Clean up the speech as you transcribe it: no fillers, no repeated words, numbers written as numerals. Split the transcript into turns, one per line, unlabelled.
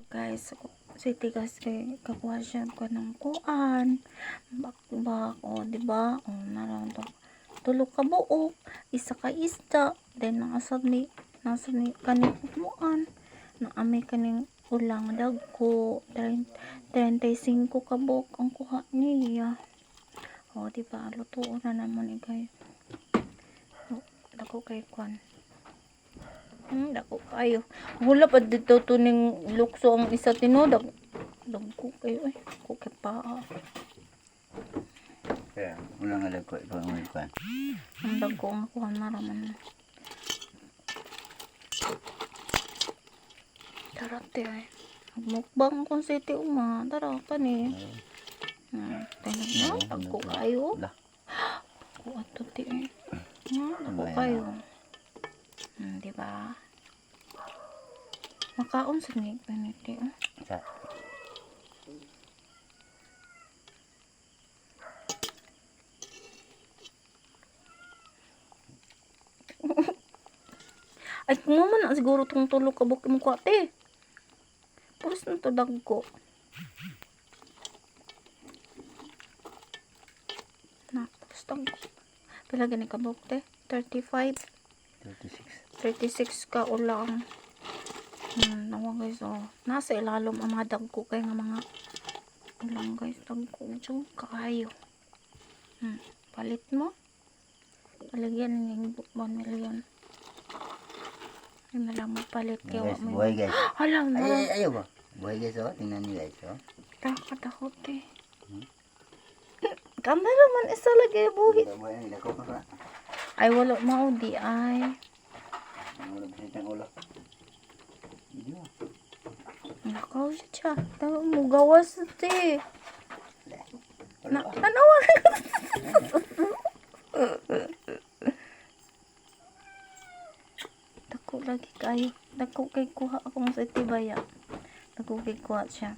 guys, si tigas kay kakuha siya ko ng kuan. Bakbak, o diba? O naroon to. Tulog ka buok, isa ka isda, then nasab ni kaning kuan. Naamay kaning ulang dagko, 35 ka buok ang kuha niya. O diba? Lutuon na naman guys. Dako kay kuan. Dako kayo. Hula pa dito to ning lukso ang isa tinodag. Dagko kayo ko kay pa.
Kaya, wala nga dagko ikaw ang kuan.
Ang dagko nga kuha maraman. Darate ay. Mukbang kung siti uma. Darata ni. Tingnan mo. Dagko kayo. Ko ato ti ay. Dagko kayo. Diba? Makaon sa nig paniti.
Sa.
Ay, kung naman na siguro itong tulog ka buki mo ko ate. Puros na ito dagko. Na, puros dagko. Pila gani ka bukte? 35? 36 ka ulang. Nawa guys, oh. Nasa ilalom ang mga dagko kay nga mga ulang guys. Dagko dyan kaayo. Palit mo. Palagyan ng 1 million. Ay na lang palit kaya
Guys,
mo.
buhay guys.
Alam mo.
Ay, ayaw ba? Buhay guys, oh. Tingnan niyo guys, oh.
Takot eh. Kamera man isa lagi buhit.
Buhay ang ilako pa ba?
Ay wala mao di ay.
Wala bisit ang ulo. Hindi mo.
Nakaw siya. Tawa mo gawas ti.
Wala.
Tanawa. Dako lagi kayo. Dako kay kuha akong sa tibaya. Dako kay kuha siya.